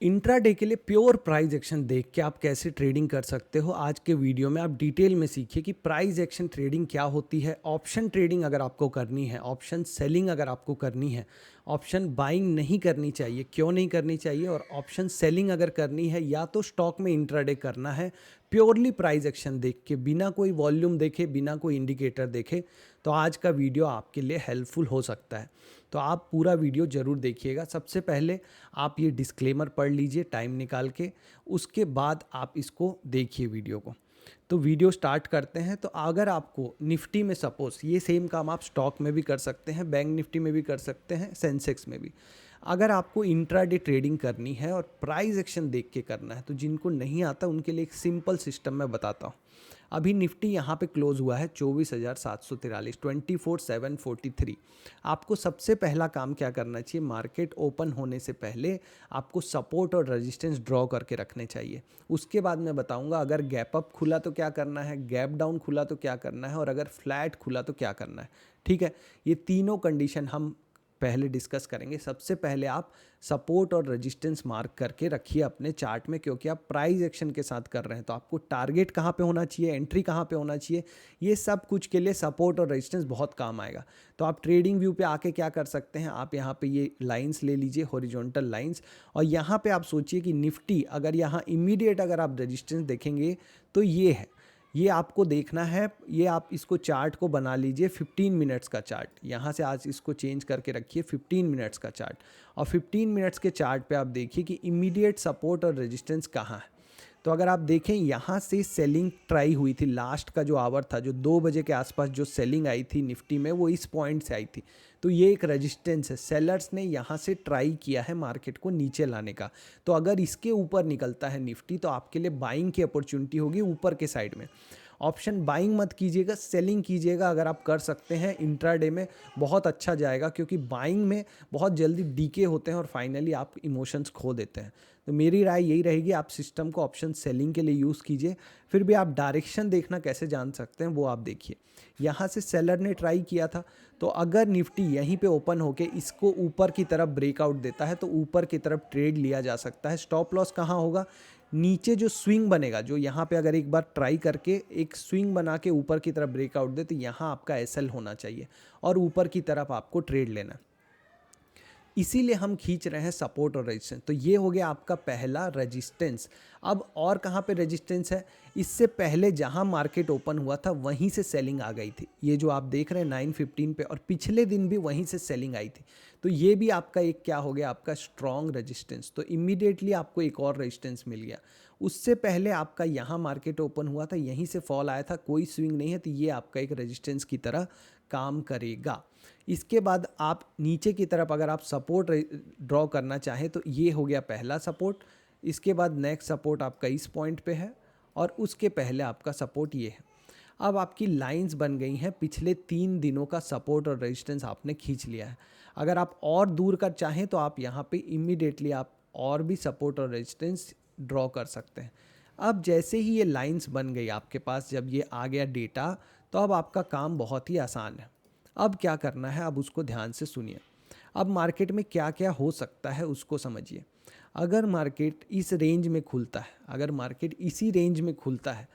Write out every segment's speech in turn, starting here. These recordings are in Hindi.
इंट्राडे के लिए प्योर प्राइस एक्शन देख के आप कैसे ट्रेडिंग कर सकते हो। आज के वीडियो में आप डिटेल में सीखिए कि प्राइस एक्शन ट्रेडिंग क्या होती है। ऑप्शन ट्रेडिंग अगर आपको करनी है, ऑप्शन सेलिंग अगर आपको करनी है, ऑप्शन बाइंग नहीं करनी चाहिए, क्यों नहीं करनी चाहिए, और ऑप्शन सेलिंग अगर करनी है या तो स्टॉक में इंट्राडे करना है प्योरली प्राइस एक्शन देख के, बिना कोई वॉल्यूम देखे, बिना कोई इंडिकेटर देखे, तो आज का वीडियो आपके लिए हेल्पफुल हो सकता है। तो आप पूरा वीडियो ज़रूर देखिएगा। सबसे पहले आप ये डिस्क्लेमर पढ़ लीजिए टाइम निकाल के, उसके बाद आप इसको देखिए वीडियो को। तो वीडियो स्टार्ट करते हैं। तो अगर आपको निफ्टी में सपोज ये सेम काम आप स्टॉक में भी कर सकते हैं, बैंक निफ्टी में भी कर सकते हैं, सेंसेक्स में भी। अगर आपको इंट्राडे ट्रेडिंग करनी है और प्राइस एक्शन देख के करना है, तो जिनको नहीं आता उनके लिए एक सिंपल सिस्टम मैं बताता हूँ। अभी निफ्टी यहाँ पे क्लोज हुआ है 24,743, 24,743। आपको सबसे पहला काम क्या करना चाहिए, मार्केट ओपन होने से पहले आपको सपोर्ट और रेजिस्टेंस ड्रॉ करके रखने चाहिए। उसके बाद मैं बताऊंगा अगर गैप अप खुला तो क्या करना है, गैप डाउन खुला तो क्या करना है, और अगर फ्लैट खुला तो क्या करना है। ठीक है, ये तीनों कंडीशन हम पहले डिस्कस करेंगे। सबसे पहले आप सपोर्ट और रेजिस्टेंस मार्क करके रखिए अपने चार्ट में, क्योंकि आप प्राइस एक्शन के साथ कर रहे हैं। तो आपको टारगेट कहाँ पे होना चाहिए, एंट्री कहाँ पे होना चाहिए, ये सब कुछ के लिए सपोर्ट और रेजिस्टेंस बहुत काम आएगा। तो आप ट्रेडिंग व्यू पे आके क्या कर सकते हैं, आप यहाँ पे ये लाइंस ले लीजिए, हॉरिजॉन्टल लाइंस, और यहाँ पे आप सोचिए कि निफ्टी अगर यहाँ इमीडिएट अगर आप रेजिस्टेंस देखेंगे तो ये है, ये आपको देखना है। ये आप इसको चार्ट को बना लीजिए 15 मिनट्स का चार्ट, यहाँ से आज इसको चेंज करके रखिए 15 मिनट्स का चार्ट, और 15 मिनट्स के चार्ट पे आप देखिए कि इमीडिएट सपोर्ट और रेजिस्टेंस कहाँ है। तो अगर आप देखें यहाँ से सेलिंग ट्राई हुई थी, लास्ट का जो आवर था, जो 2 बजे के आसपास जो सेलिंग आई थी निफ्टी में, वो इस पॉइंट से आई थी। तो ये एक रेजिस्टेंस है, सेलर्स ने यहाँ से ट्राई किया है मार्केट को नीचे लाने का। तो अगर इसके ऊपर निकलता है निफ्टी तो आपके लिए बाइंग की अपॉर्चुनिटी होगी ऊपर के साइड में। ऑप्शन बाइंग मत कीजिएगा, सेलिंग कीजिएगा। अगर आप कर सकते हैं इंट्राडे में बहुत अच्छा जाएगा, क्योंकि बाइंग में बहुत जल्दी डीके होते हैं और फाइनली आप इमोशंस खो देते हैं। तो मेरी राय यही रहेगी, आप सिस्टम को ऑप्शन सेलिंग के लिए यूज़ कीजिए। फिर भी आप डायरेक्शन देखना कैसे जान सकते हैं वो आप देखिए। यहाँ से सेलर ने ट्राई किया था, तो अगर निफ्टी यहीं पे ओपन होके इसको ऊपर की तरफ ब्रेकआउट देता है तो ऊपर की तरफ ट्रेड लिया जा सकता है। स्टॉप लॉस कहाँ होगा, नीचे जो स्विंग बनेगा, जो यहाँ पे अगर एक बार ट्राई करके एक स्विंग बना के ऊपर की तरफ ब्रेकआउट दे तो यहाँ आपका एसएल होना चाहिए और ऊपर की तरफ आपको ट्रेड लेना है। इसीलिए हम खींच रहे हैं सपोर्ट और रेजिस्टेंस। तो ये हो गया आपका पहला रेजिस्टेंस। अब और कहाँ पे रेजिस्टेंस है, इससे पहले जहाँ मार्केट ओपन हुआ था वहीं से सेलिंग आ गई थी, ये जो आप देख रहे हैं 9:15 पे, और पिछले दिन भी वहीं से सेलिंग आई थी। तो ये भी आपका एक क्या हो गया, आपका स्ट्रॉन्ग रेजिस्टेंस। तो इमीडिएटली आपको एक और रेजिस्टेंस मिल गया। उससे पहले आपका यहाँ मार्केट ओपन हुआ था, यहीं से फॉल आया था, कोई स्विंग नहीं है, तो ये आपका एक रेजिस्टेंस की तरह काम करेगा। इसके बाद आप नीचे की तरफ अगर आप सपोर्ट ड्रॉ करना चाहें तो ये हो गया पहला सपोर्ट। इसके बाद नेक्स्ट सपोर्ट आपका इस पॉइंट पे है, और उसके पहले आपका सपोर्ट ये है। अब आपकी लाइंस बन गई हैं, पिछले 3 दिनों का सपोर्ट और रेजिस्टेंस आपने खींच लिया है। अगर आप और दूर कर चाहें तो आप यहाँ पे इमीडिएटली आप और भी सपोर्ट और रेजिस्टेंस ड्रॉ कर सकते हैं। अब जैसे ही ये लाइंस बन गई आपके पास, जब ये आ गया डेटा, तो अब आपका काम बहुत ही आसान है। अब क्या करना है, अब उसको ध्यान से सुनिए। अब मार्केट में क्या क्या हो सकता है उसको समझिए। अगर मार्केट इस रेंज में खुलता है, अगर मार्केट इसी रेंज में खुलता है,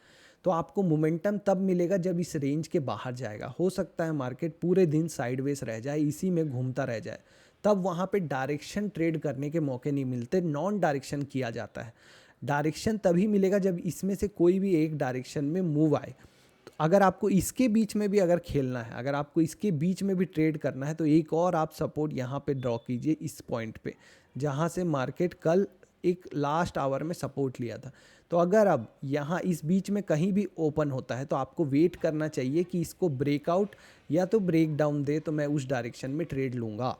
तो आपको मोमेंटम तब मिलेगा जब इस रेंज के बाहर जाएगा। हो सकता है मार्केट पूरे दिन साइडवेज रह जाए, इसी में घूमता रह जाए, तब वहाँ पे डायरेक्शन ट्रेड करने के मौके नहीं मिलते, नॉन डायरेक्शन किया जाता है। डायरेक्शन तभी मिलेगा जब इसमें से कोई भी एक डायरेक्शन में मूव आए। तो अगर आपको इसके बीच में भी अगर खेलना है, अगर आपको इसके बीच में भी ट्रेड करना है, तो एक और आप सपोर्ट यहाँ पे ड्रॉ कीजिए इस पॉइंट पे, जहाँ से मार्केट कल एक लास्ट आवर में सपोर्ट लिया था। तो अगर अब यहाँ इस बीच में कहीं भी ओपन होता है तो आपको वेट करना चाहिए कि इसको ब्रेकआउट या तो ब्रेक डाउन दे, तो मैं उस डायरेक्शन में ट्रेड लूँगा।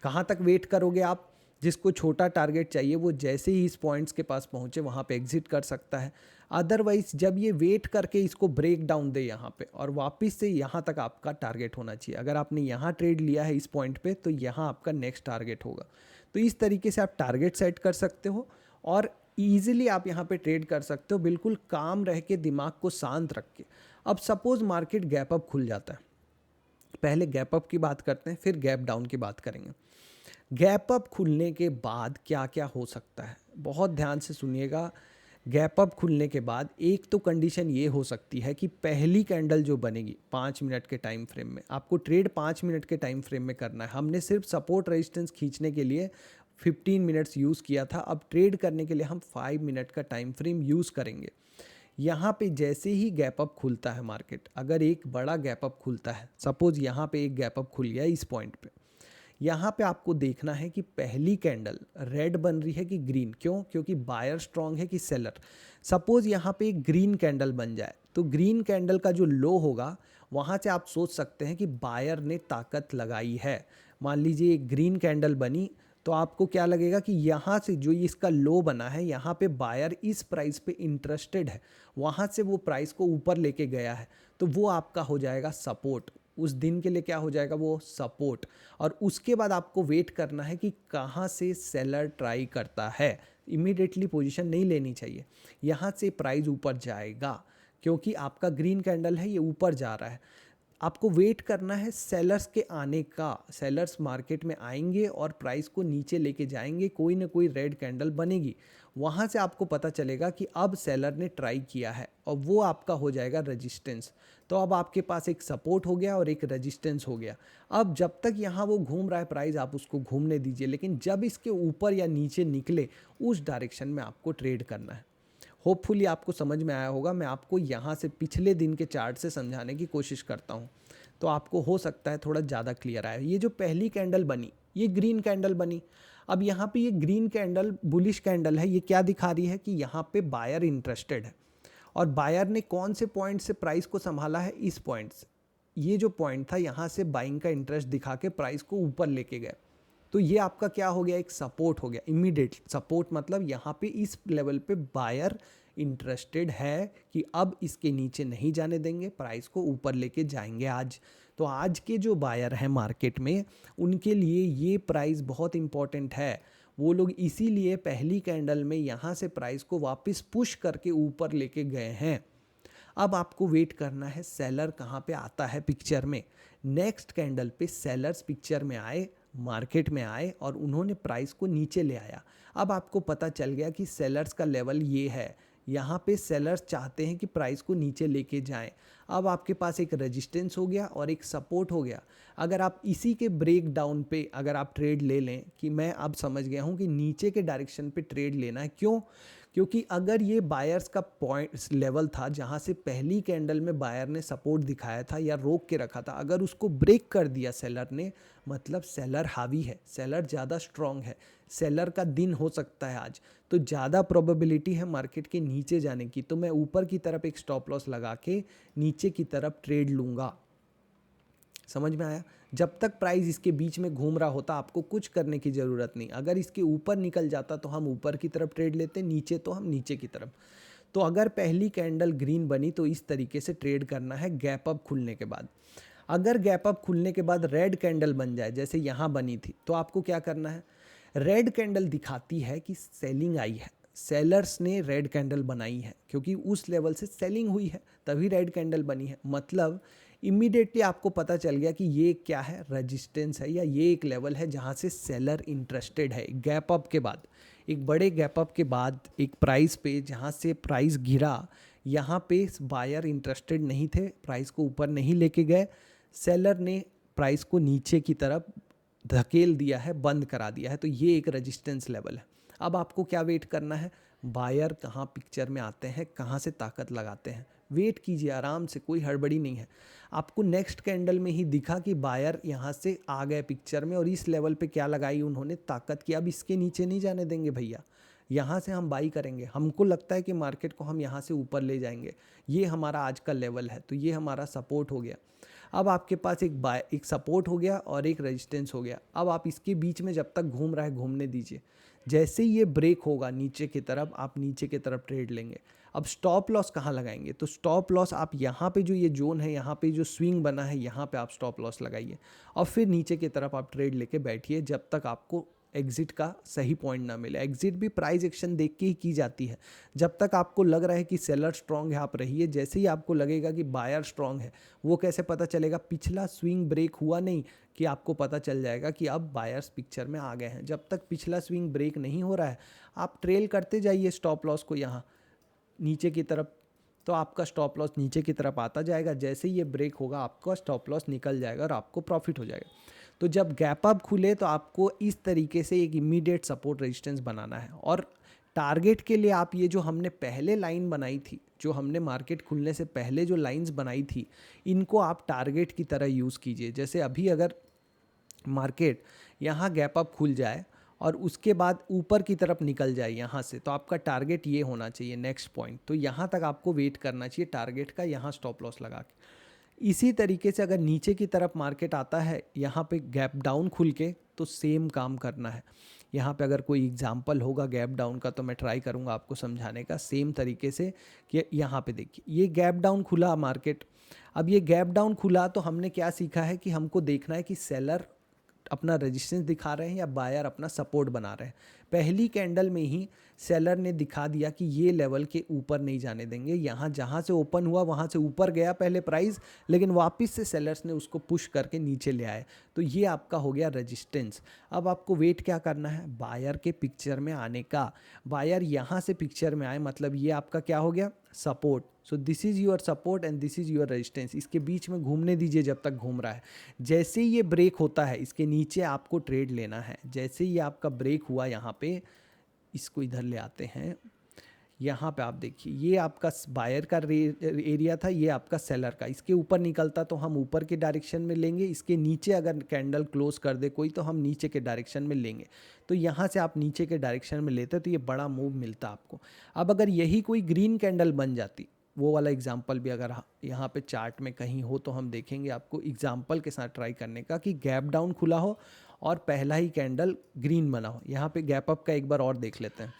कहाँ तक वेट करोगे आप, जिसको छोटा टारगेट चाहिए वो जैसे ही इस पॉइंट्स के पास पहुँचे वहाँ पे एग्जिट कर सकता है। अदरवाइज जब ये वेट करके इसको ब्रेक डाउन दे यहाँ पे, और वापस से यहाँ तक आपका टारगेट होना चाहिए। अगर आपने यहाँ ट्रेड लिया है इस पॉइंट पे, तो यहाँ आपका नेक्स्ट टारगेट होगा। तो इस तरीके से आप टारगेट सेट कर सकते हो और ईजिली आप यहाँ पे ट्रेड कर सकते हो, बिल्कुल काम रह के, दिमाग को शांत रख के। अब सपोज मार्केट गैप अप खुल जाता है, पहले गैप अप की बात करते हैं फिर गैप डाउन की बात करेंगे। गैप अप खुलने के बाद क्या क्या हो सकता है, बहुत ध्यान से सुनिएगा। गैप अप खुलने के बाद एक तो कंडीशन ये हो सकती है कि पहली कैंडल जो बनेगी 5 मिनट के टाइम फ्रेम में, आपको ट्रेड 5 मिनट के टाइम फ्रेम में करना है। हमने सिर्फ सपोर्ट रेजिस्टेंस खींचने के लिए 15 मिनट्स यूज़ किया था, अब ट्रेड करने के लिए हम 5 मिनट का टाइम फ्रेम यूज़ करेंगे। यहाँ पे जैसे ही गैप अप खुलता है मार्केट, अगर एक बड़ा गैप अप खुलता है, सपोज यहाँ पे एक गैप अप खुल गया इस पॉइंट पे, यहाँ पे आपको देखना है कि पहली कैंडल रेड बन रही है कि ग्रीन। क्यों? क्योंकि बायर स्ट्रांग है कि सेलर। सपोज यहाँ पे एक ग्रीन कैंडल बन जाए तो ग्रीन कैंडल का जो लो होगा वहाँ से आप सोच सकते हैं कि बायर ने ताकत लगाई है। मान लीजिए एक ग्रीन कैंडल बनी तो आपको क्या लगेगा कि यहाँ से जो इसका लो बना है, यहाँ पे बायर इस प्राइस पे इंटरेस्टेड है, वहाँ से वो प्राइस को ऊपर लेके गया है, तो वो आपका हो जाएगा सपोर्ट। उस दिन के लिए क्या हो जाएगा? वो सपोर्ट। और उसके बाद आपको वेट करना है कि कहाँ से सेलर ट्राई करता है। इमीडिएटली पोजीशन नहीं लेनी चाहिए, यहाँ से प्राइस ऊपर जाएगा क्योंकि आपका ग्रीन कैंडल है, ये ऊपर जा रहा है। आपको वेट करना है सेलर्स के आने का। सेलर्स मार्केट में आएंगे और प्राइस को नीचे लेके जाएंगे, कोई ना कोई रेड कैंडल बनेगी, वहाँ से आपको पता चलेगा कि अब सेलर ने ट्राई किया है और वो आपका हो जाएगा रेजिस्टेंस। तो अब आपके पास एक सपोर्ट हो गया और एक रेजिस्टेंस हो गया। अब जब तक यहाँ वो घूम रहा है प्राइस, आप उसको घूमने दीजिए, लेकिन जब इसके ऊपर या नीचे निकले उस डायरेक्शन में आपको ट्रेड करना है। होपफुली आपको समझ में आया होगा। मैं आपको यहाँ से पिछले दिन के चार्ट से समझाने की कोशिश करता हूँ, तो आपको हो सकता है थोड़ा ज़्यादा क्लियर आए। ये जो पहली कैंडल बनी, ये ग्रीन कैंडल बनी। अब यहाँ पे ये ग्रीन कैंडल बुलिश कैंडल है, ये क्या दिखा रही है कि यहाँ पे बायर इंटरेस्टेड है। और बायर ने कौन से पॉइंट से प्राइस को संभाला है? इस पॉइंट से। ये जो पॉइंट था, यहाँ से बाइंग का इंटरेस्ट दिखा के प्राइस को ऊपर लेके गए। तो ये आपका क्या हो गया? एक सपोर्ट हो गया। इमीडिएट सपोर्ट मतलब यहाँ पे इस लेवल पे बायर इंटरेस्टेड है कि अब इसके नीचे नहीं जाने देंगे, प्राइस को ऊपर लेके जाएंगे आज। तो आज के जो बायर हैं मार्केट में, उनके लिए ये प्राइस बहुत इंपॉर्टेंट है। वो लोग इसीलिए पहली कैंडल में यहाँ से प्राइस को वापस पुश करके ऊपर लेके गए हैं। अब आपको वेट करना है सेलर कहाँ पे आता है पिक्चर में। नेक्स्ट कैंडल पे सेलर्स पिक्चर में आए, मार्केट में आए और उन्होंने प्राइस को नीचे ले आया। अब आपको पता चल गया कि सेलर्स का लेवल ये है, यहाँ पे सेलर्स चाहते हैं कि प्राइस को नीचे लेके जाएं। अब आपके पास एक रेजिस्टेंस हो गया और एक सपोर्ट हो गया। अगर आप इसी के ब्रेक डाउन पे अगर आप ट्रेड ले लें कि मैं अब समझ गया हूँ कि नीचे के डायरेक्शन पे ट्रेड लेना है। क्यों? क्योंकि अगर ये बायर्स का पॉइंट लेवल था जहाँ से पहली कैंडल में बायर ने सपोर्ट दिखाया था या रोक के रखा था, अगर उसको ब्रेक कर दिया सेलर ने, मतलब सेलर हावी है, सेलर ज़्यादा स्ट्रांग है, सेलर का दिन हो सकता है आज, तो ज़्यादा प्रोबेबिलिटी है मार्केट के नीचे जाने की। तो मैं ऊपर की तरफ एक स्टॉप लॉस लगा के नीचे की तरफ ट्रेड लूँगा। समझ में आया? जब तक प्राइस इसके बीच में घूम रहा होता आपको कुछ करने की ज़रूरत नहीं। अगर इसके ऊपर निकल जाता तो हम ऊपर की तरफ ट्रेड लेते, नीचे तो हम नीचे की तरफ। तो अगर पहली कैंडल ग्रीन बनी तो इस तरीके से ट्रेड करना है गैप अप खुलने के बाद। अगर गैप अप खुलने के बाद रेड कैंडल बन जाए जैसे यहाँ बनी थी, तो आपको क्या करना है? रेड कैंडल दिखाती है कि सेलिंग आई है, सेलर्स ने रेड कैंडल बनाई है क्योंकि उस लेवल से सेलिंग हुई है, तभी रेड कैंडल बनी है। मतलब इमीडिएटली आपको पता चल गया कि ये क्या है? रेजिस्टेंस है, या ये एक लेवल है जहाँ से सेलर इंटरेस्टेड है। गैप अप के बाद, एक बड़े गैप अप के बाद एक प्राइस पे जहाँ से प्राइस गिरा, यहाँ पे बायर इंटरेस्टेड नहीं थे, प्राइस को ऊपर नहीं लेके गए, सेलर ने प्राइस को नीचे की तरफ धकेल दिया है, बंद करा दिया है। तो ये एक रेजिस्टेंस लेवल है। अब आपको क्या वेट करना है? बायर कहाँ पिक्चर में आते हैं, कहाँ से ताकत लगाते हैं, वेट कीजिए आराम से, कोई हड़बड़ी नहीं है। आपको नेक्स्ट कैंडल में ही दिखा कि बायर यहाँ से आ गए पिक्चर में और इस लेवल पे क्या लगाई उन्होंने? ताकत की। अब इसके नीचे नहीं जाने देंगे भैया, यहाँ से हम बाई करेंगे। हमको लगता है कि मार्केट को हम यहाँ से ऊपर ले जाएंगे, ये हमारा आज का लेवल है, तो ये हमारा सपोर्ट हो गया। अब आपके पास एक सपोर्ट हो गया और एक रेजिस्टेंस हो गया। अब आप इसके बीच में जब तक घूम रहा है घूमने दीजिए। जैसे ही ये ब्रेक होगा नीचे की तरफ, आप नीचे की तरफ ट्रेड लेंगे। अब स्टॉप लॉस कहाँ लगाएंगे? तो स्टॉप लॉस आप यहाँ पे जो ये जोन है, यहाँ पे जो स्विंग बना है, यहाँ पे आप स्टॉप लॉस लगाइए और फिर नीचे की तरफ आप ट्रेड लेके बैठिए जब तक आपको एग्जिट का सही पॉइंट ना मिले। एग्जिट भी प्राइस एक्शन देख के ही की जाती है। जब तक आपको लग रहा है कि सेलर स्ट्रांग है आप रहिए, जैसे ही आपको लगेगा कि बायर स्ट्रांग है, वो कैसे पता चलेगा? पिछला स्विंग ब्रेक हुआ नहीं कि आपको पता चल जाएगा कि अब बायर्स पिक्चर में आ गए हैं। जब तक पिछला स्विंग ब्रेक नहीं हो रहा है आप ट्रेल करते जाइए स्टॉप लॉस को यहाँ नीचे की तरफ, तो आपका स्टॉप लॉस नीचे की तरफ आता जाएगा। जैसे ही ये ब्रेक होगा आपका स्टॉप लॉस निकल जाएगा और आपको प्रॉफिट हो जाएगा। तो जब गैप अप खुले तो आपको इस तरीके से एक इमीडिएट सपोर्ट रेजिस्टेंस बनाना है। और टारगेट के लिए आप ये जो हमने पहले लाइन बनाई थी, जो हमने मार्केट खुलने से पहले जो लाइंस बनाई थी, इनको आप टारगेट की तरह यूज़ कीजिए। जैसे अभी अगर मार्केट यहाँ गैप अप खुल जाए और उसके बाद ऊपर की तरफ निकल जाए यहाँ से, तो आपका टारगेट ये होना चाहिए नेक्स्ट पॉइंट। तो यहाँ तक आपको वेट करना चाहिए टारगेट का, यहाँ स्टॉप लॉस लगा के। इसी तरीके से अगर नीचे की तरफ मार्केट आता है यहाँ पे गैप डाउन खुल के, तो सेम काम करना है। यहाँ पे अगर कोई एग्जांपल होगा गैप डाउन का तो मैं ट्राई करूँगा आपको समझाने का सेम तरीके से कि यहाँ पे देखिए ये गैप डाउन खुला मार्केट। अब ये गैप डाउन खुला तो हमने क्या सीखा है कि हमको देखना है कि सेलर अपना रेजिस्टेंस दिखा रहे हैं या बायर अपना सपोर्ट बना रहे हैं। पहली कैंडल में ही सेलर ने दिखा दिया कि ये लेवल के ऊपर नहीं जाने देंगे। यहाँ जहाँ से ओपन हुआ वहाँ से ऊपर गया पहले प्राइस, लेकिन वापस से सेलर्स ने उसको पुश करके नीचे ले आए। तो ये आपका हो गया रेजिस्टेंस। अब आपको वेट क्या करना है? बायर के पिक्चर में आने का। बायर यहाँ से पिक्चर में आए मतलब ये आपका क्या हो गया? Support. So this is your support and this is your resistance. इसके बीच में घूमने दीजिए जब तक घूम रहा है। जैसे ही ये ब्रेक होता है इसके नीचे आपको ट्रेड लेना है। जैसे ही आपका ब्रेक हुआ यहाँ पे, इसको इधर ले आते हैं। यहाँ पे आप देखिए ये आपका बायर का एरिया था, ये आपका सेलर का। इसके ऊपर निकलता तो हम ऊपर के डायरेक्शन में लेंगे, इसके नीचे अगर कैंडल क्लोज कर दे कोई तो हम नीचे के डायरेक्शन में लेंगे। तो यहाँ से आप नीचे के डायरेक्शन में लेते तो ये बड़ा मूव मिलता आपको। अब अगर यही कोई ग्रीन कैंडल बन जाती, वो वाला एग्जाम्पल भी अगर यहाँ पे चार्ट में कहीं हो तो हम देखेंगे आपको एग्जाम्पल के साथ ट्राई करने का, कि गैप डाउन खुला हो और पहला ही कैंडल ग्रीन बना हो। यहाँ पे गैप अप का एक बार और देख लेते हैं।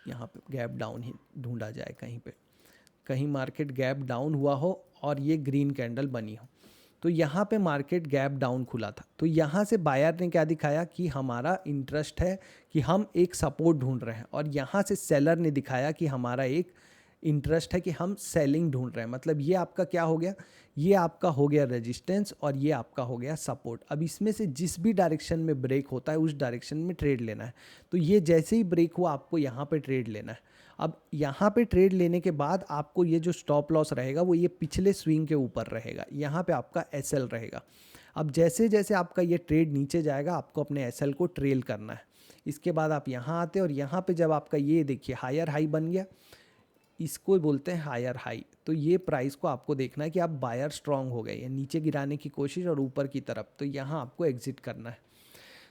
यहाँ पे गैप डाउन ही ढूंढा जाए कहीं पे, कहीं मार्केट गैप डाउन हुआ हो और ये ग्रीन कैंडल बनी हो। तो यहाँ पे मार्केट गैप डाउन खुला था, तो यहाँ से बायर ने क्या दिखाया कि हमारा इंटरेस्ट है कि हम एक सपोर्ट ढूंढ रहे हैं, और यहाँ से सेलर ने दिखाया कि हमारा एक इंटरेस्ट है कि हम सेलिंग ढूंढ रहे हैं। मतलब ये आपका क्या हो गया? ये आपका हो गया रेजिस्टेंस और ये आपका हो गया सपोर्ट। अब इसमें से जिस भी डायरेक्शन में ब्रेक होता है उस डायरेक्शन में ट्रेड लेना है। तो ये जैसे ही ब्रेक हुआ आपको यहाँ पे ट्रेड लेना है। अब यहाँ पे ट्रेड लेने के बाद आपको ये जो स्टॉप लॉस रहेगा वो ये पिछले स्विंग के ऊपर रहेगा, यहाँ पे आपका एसएल रहेगा। अब जैसे जैसे आपका ये ट्रेड नीचे जाएगा आपको अपने एसएल को ट्रेल करना है। इसके बाद आप यहाँ आते और यहाँ पे जब आपका ये देखिए हायर हाई बन गया, इसको बोलते हैं हायर हाई। तो ये प्राइस को आपको देखना है कि आप बायर स्ट्रांग हो गए, नीचे गिराने की कोशिश और ऊपर की तरफ, तो यहाँ आपको एग्जिट करना है।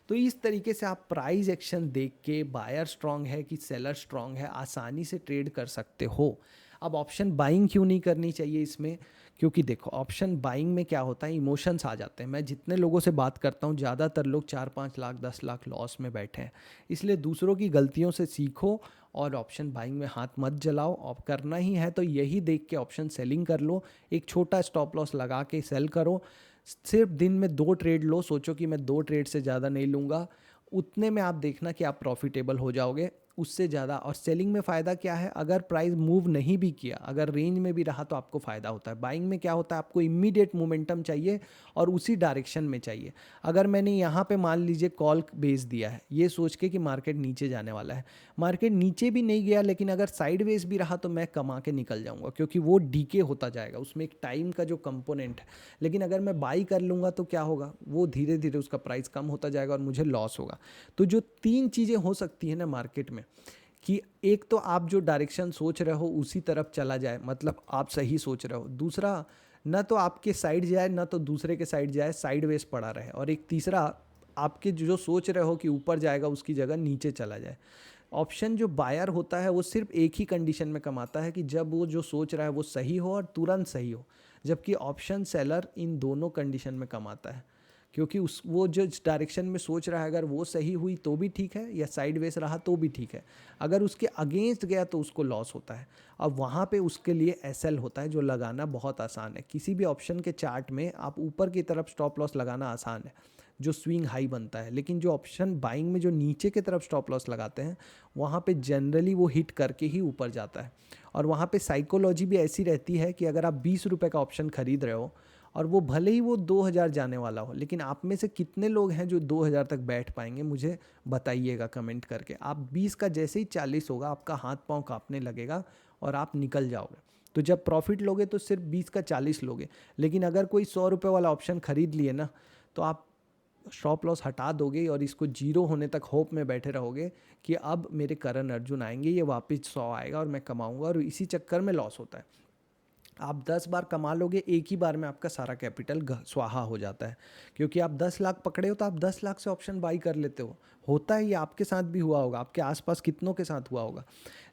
तो इस तरीके से आप प्राइस एक्शन देख के बायर स्ट्रांग है कि सेलर स्ट्रांग है आसानी से ट्रेड कर सकते हो। अब ऑप्शन बाइंग क्यों नहीं करनी चाहिए इसमें? क्योंकि देखो ऑप्शन बाइंग में क्या होता है, इमोशंस आ जाते हैं। मैं जितने लोगों से बात करता हूँ ज़्यादातर लोग 4-5 लाख 10 लाख लॉस में बैठे हैं। इसलिए दूसरों की गलतियों से सीखो और ऑप्शन बाइंग में हाथ मत जलाओ। और करना ही है तो यही देख के ऑप्शन सेलिंग कर लो, एक छोटा स्टॉप लॉस लगा के सेल करो। सिर्फ दिन में 2 ट्रेड लो, सोचो कि मैं 2 ट्रेड से ज़्यादा नहीं लूँगा, उतने में आप देखना कि आप प्रॉफिटेबल हो जाओगे, उससे ज़्यादा। और सेलिंग में फ़ायदा क्या है? अगर प्राइस मूव नहीं भी किया, अगर रेंज में भी रहा तो आपको फ़ायदा होता है। बाइंग में क्या होता है, आपको इमीडिएट मोमेंटम चाहिए और उसी डायरेक्शन में चाहिए। अगर मैंने यहाँ पे मान लीजिए कॉल बेच दिया है ये सोच के कि मार्केट नीचे जाने वाला है, मार्केट नीचे भी नहीं गया लेकिन अगर साइडवेज भी रहा तो मैं कमा के निकल जाऊँगा, क्योंकि वो डीके होता जाएगा, उसमें एक टाइम का जो कंपोनेंट है। लेकिन अगर मैं बाई कर लूँगा तो क्या होगा, वो धीरे धीरे उसका प्राइस कम होता जाएगा और मुझे लॉस होगा। तो जो 3 चीज़ें हो सकती हैं ना मार्केट में, कि एक तो आप जो डायरेक्शन सोच रहे हो उसी तरफ चला जाए, मतलब आप सही सोच रहे हो। दूसरा, ना तो आपके साइड जाए ना तो दूसरे के साइड जाए, साइडवेज पड़ा रहे। और एक तीसरा, आपके जो सोच रहे हो कि ऊपर जाएगा उसकी जगह नीचे चला जाए। ऑप्शन जो बायर होता है वो सिर्फ एक ही कंडीशन में कमाता है कि जब वो जो सोच रहा है वो सही हो और तुरंत सही हो, जबकि ऑप्शन सेलर इन दोनों कंडीशन में कमाता है। क्योंकि वो जो डायरेक्शन में सोच रहा है अगर वो सही हुई तो भी ठीक है, या साइडवेज रहा तो भी ठीक है, अगर उसके अगेंस्ट गया तो उसको लॉस होता है। अब वहाँ पे उसके लिए एसएल होता है जो लगाना बहुत आसान है। किसी भी ऑप्शन के चार्ट में आप ऊपर की तरफ स्टॉप लॉस लगाना आसान है, जो स्विंग हाई बनता है। लेकिन जो ऑप्शन बाइंग में जो नीचे की तरफ स्टॉप लॉस लगाते हैं वहाँ पे जनरली वो हिट करके ही ऊपर जाता है। और वहाँ पे साइकोलॉजी भी ऐसी रहती है कि अगर आप 20 रुपये का ऑप्शन खरीद रहे हो और वो भले ही वो 2000 जाने वाला हो, लेकिन आप में से कितने लोग हैं जो 2000 तक बैठ पाएंगे, मुझे बताइएगा कमेंट करके। आप 20 का जैसे ही 40 होगा आपका हाथ पांव कांपने लगेगा और आप निकल जाओगे। तो जब प्रॉफिट लोगे तो सिर्फ 20 का 40 लोगे। लेकिन अगर कोई 100 रुपये वाला ऑप्शन खरीद लिए ना, तो आप स्टॉप लॉस हटा दोगे और इसको जीरो होने तक होप में बैठे रहोगे कि अब मेरे करण अर्जुन आएंगे, ये वापस 100 आएगा और मैं कमाऊंगा, और इसी चक्कर में लॉस होता है। आप 10 बार कमा लोगे, एक ही बार में आपका सारा कैपिटल स्वाहा हो जाता है। क्योंकि आप 10 लाख पकड़े हो तो आप 10 लाख से ऑप्शन बाई कर लेते हो। होता है, ये आपके साथ भी हुआ होगा, आपके आसपास कितनों के साथ हुआ होगा।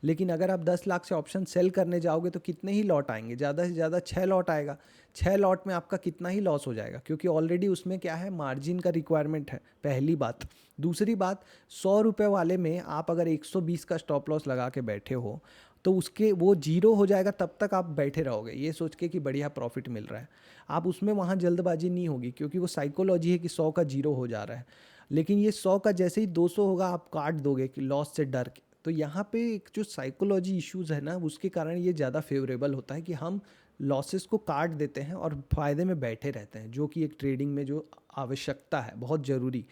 लेकिन अगर आप 10 लाख से ऑप्शन सेल करने जाओगे तो कितने ही लॉट आएंगे, ज़्यादा से ज़्यादा 6 लॉट आएगा। 6 लॉट में आपका कितना ही लॉस हो जाएगा, क्योंकि ऑलरेडी उसमें क्या है, मार्जिन का रिक्वायरमेंट है, पहली बात। दूसरी बात, 100 रुपये वाले में आप अगर 120 का स्टॉप लॉस लगा के बैठे हो तो उसके वो जीरो हो जाएगा, तब तक आप बैठे रहोगे ये सोच के कि बढ़िया प्रॉफिट मिल रहा है। आप उसमें वहाँ जल्दबाजी नहीं होगी, क्योंकि वो साइकोलॉजी है कि 100 का जीरो हो जा रहा है। लेकिन ये 100 का जैसे ही 200 होगा आप काट दोगे कि लॉस से डर के। तो यहाँ पे एक जो साइकोलॉजी इश्यूज़ है ना, उसके कारण ये ज़्यादा फेवरेबल होता है कि हम लॉसेस को काट देते हैं और फ़ायदे में बैठे रहते हैं, जो कि एक ट्रेडिंग में जो आवश्यकता है, बहुत ज़रूरी।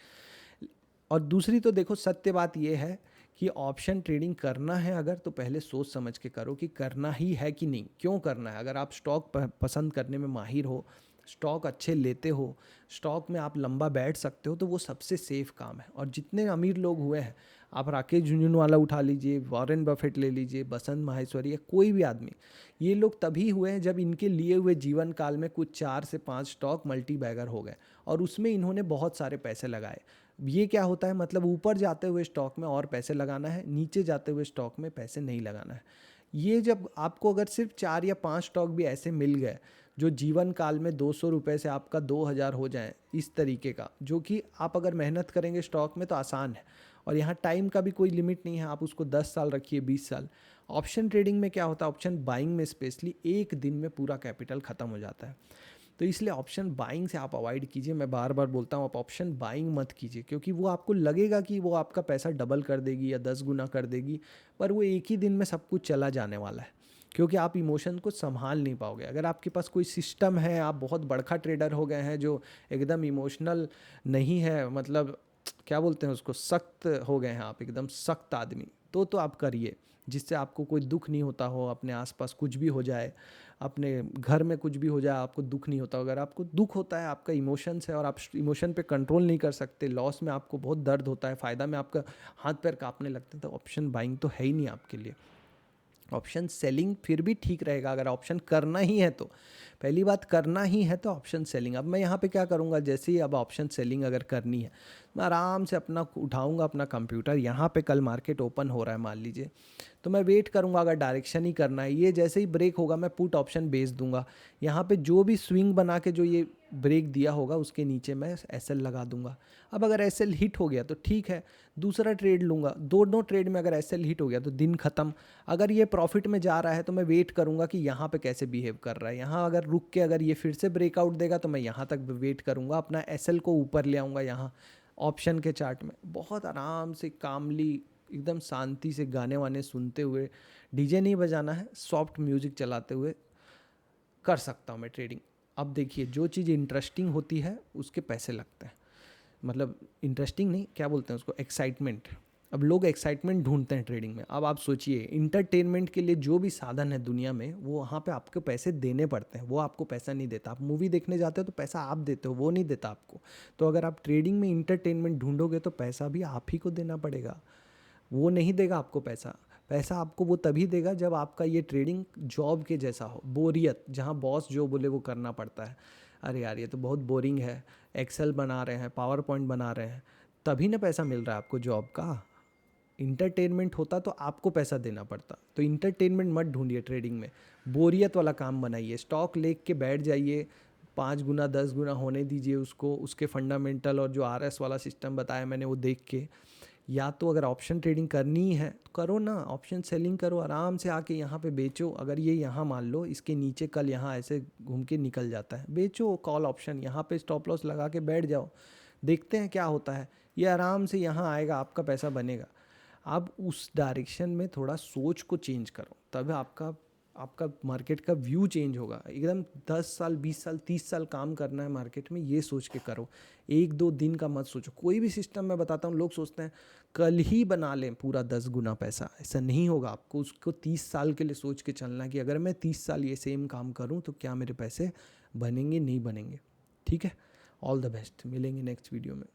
और दूसरी तो देखो, सत्य बात ये है कि ऑप्शन ट्रेडिंग करना है अगर, तो पहले सोच समझ के करो कि करना ही है कि नहीं, क्यों करना है। अगर आप स्टॉक पसंद करने में माहिर हो, स्टॉक अच्छे लेते हो, स्टॉक में आप लंबा बैठ सकते हो, तो वो सबसे सेफ काम है। और जितने अमीर लोग हुए हैं, आप राकेश झुनझुनवाला उठा लीजिए, वॉरेन बफेट ले लीजिए, बसंत माहेश्वरी, या कोई भी आदमी, ये लोग तभी हुए हैं जब इनके लिए हुए जीवन काल में कुछ 4 से 5 स्टॉक मल्टी बैगर हो गए और उसमें इन्होंने बहुत सारे पैसे लगाए। ये क्या होता है, मतलब ऊपर जाते हुए स्टॉक में और पैसे लगाना है, नीचे जाते हुए स्टॉक में पैसे नहीं लगाना है। ये जब आपको अगर सिर्फ 4 या 5 स्टॉक भी ऐसे मिल गए जो जीवन काल में 200 रुपये से आपका 2000 हो जाए, इस तरीके का, जो कि आप अगर मेहनत करेंगे स्टॉक में तो आसान है। और यहाँ टाइम का भी कोई लिमिट नहीं है, आप उसको 10 साल रखिए, 20 साल। ऑप्शन ट्रेडिंग में क्या होता है, ऑप्शन बाइंग में स्पेशली एक दिन में पूरा कैपिटल ख़त्म हो जाता है। तो इसलिए ऑप्शन बाइंग से आप अवॉइड कीजिए। मैं बार बार बोलता हूँ, आप ऑप्शन बाइंग मत कीजिए, क्योंकि वो आपको लगेगा कि वो आपका पैसा डबल कर देगी या 10 गुना कर देगी, पर वो एक ही दिन में सब कुछ चला जाने वाला है, क्योंकि आप इमोशन को संभाल नहीं पाओगे। अगर आपके पास कोई सिस्टम है, आप बहुत बड़का ट्रेडर हो गए हैं जो एकदम इमोशनल नहीं है, मतलब क्या बोलते हैं उसको, सख्त हो गए हैं आप, एकदम सख्त आदमी, तो आप करिए, जिससे आपको कोई दुख नहीं होता हो, अपने आसपास कुछ भी हो जाए, अपने घर में कुछ भी हो जाए, आपको दुख नहीं होता। अगर आपको दुख होता है, आपका इमोशंस है और आप इमोशन पे कंट्रोल नहीं कर सकते, लॉस में आपको बहुत दर्द होता है, फ़ायदा में आपका हाथ पैर कांपने लगते हैं, तो ऑप्शन बाइंग तो है ही नहीं आपके लिए। ऑप्शन सेलिंग फिर भी ठीक रहेगा अगर ऑप्शन करना ही है तो। पहली बात, करना ही है तो ऑप्शन सेलिंग। अब मैं यहाँ पे क्या करूँगा, जैसे ही अब ऑप्शन सेलिंग अगर करनी है, मैं आराम से अपना उठाऊँगा अपना कंप्यूटर, यहाँ पे कल मार्केट ओपन हो रहा है मान लीजिए, तो मैं वेट करूँगा। अगर डायरेक्शन ही करना है, ये जैसे ही ब्रेक होगा मैं पुट ऑप्शन बेच दूंगा। यहाँ पे जो भी स्विंग बना के जो ये ब्रेक दिया होगा उसके नीचे मैं एसएल लगा दूंगा। अब अगर एसएल हिट हो गया तो ठीक है, दूसरा ट्रेड लूँगा। दोनों ट्रेड में अगर एसएल हिट हो गया तो दिन ख़त्म। अगर ये प्रॉफिट में जा रहा है तो मैं वेट करूँगा कि यहाँ पे कैसे बिहेव कर रहा है। यहाँ अगर रुक के अगर ये फिर से ब्रेकआउट देगा तो मैं यहाँ तक वेट करूँगा, अपना एसएल को ऊपर ले आऊँगा। यहाँ ऑप्शन के चार्ट में बहुत आराम से, कामली, एकदम शांति से गाने वाने सुनते हुए, डीजे नहीं बजाना है, सॉफ्ट म्यूजिक चलाते हुए कर सकता हूँ मैं ट्रेडिंग। अब देखिए, जो चीज़ इंटरेस्टिंग होती है उसके पैसे लगते हैं, मतलब इंटरेस्टिंग नहीं, क्या बोलते हैं उसको, एक्साइटमेंट। अब लोग एक्साइटमेंट ढूंढते हैं ट्रेडिंग में। अब आप सोचिए, इंटरटेनमेंट के लिए जो भी साधन है दुनिया में, वो वहाँ पे आपको पैसे देने पड़ते हैं, वो आपको पैसा नहीं देता। आप मूवी देखने जाते हो तो पैसा आप देते हो, वो नहीं देता आपको। तो अगर आप ट्रेडिंग में इंटरटेनमेंट ढूंढोगे तो पैसा भी आप ही को देना पड़ेगा, वो नहीं देगा आपको पैसा। पैसा आपको वो तभी देगा जब आपका ये ट्रेडिंग जॉब के जैसा हो, बोरियत, जहाँ बॉस जो बोले वो करना पड़ता है। अरे यार, ये तो बहुत बोरिंग है, एक्सेल बना रहे हैं, पावर पॉइंट बना रहे हैं, तभी ना पैसा मिल रहा है आपको जॉब का। इंटरटेनमेंट होता तो आपको पैसा देना पड़ता। तो इंटरटेनमेंट मत ढूंढिए ट्रेडिंग में, बोरियत वाला काम बनाइए। स्टॉक लेके के बैठ जाइए, 5 गुना 10 गुना होने दीजिए उसको, उसके फंडामेंटल और जो आरएस वाला सिस्टम बताया मैंने वो देख के। या तो अगर ऑप्शन ट्रेडिंग करनी है करो ना, ऑप्शन सेलिंग करो, आराम से आके यहाँ पे बेचो। अगर ये यहाँ मान लो इसके नीचे कल यहाँ ऐसे घूम के निकल जाता है, बेचो कॉल ऑप्शन, यहाँ पे स्टॉप लॉस लगा के बैठ जाओ, देखते हैं क्या होता है। ये आराम से यहाँ आएगा, आपका पैसा बनेगा। आप उस डायरेक्शन में थोड़ा सोच को चेंज करो, तब आपका आपका मार्केट का व्यू चेंज होगा एकदम। 10 साल 20 साल 30 साल काम करना है मार्केट में, ये सोच के करो। एक दो दिन का मत सोचो। कोई भी सिस्टम मैं बताता हूँ, लोग सोचते हैं कल ही बना लें पूरा 10 गुना पैसा, ऐसा नहीं होगा। आपको उसको 30 साल के लिए सोच के चलना है कि अगर मैं 30 साल ये सेम काम करूँ तो क्या मेरे पैसे बनेंगे नहीं बनेंगे। ठीक है, ऑल द बेस्ट, मिलेंगे नेक्स्ट वीडियो में।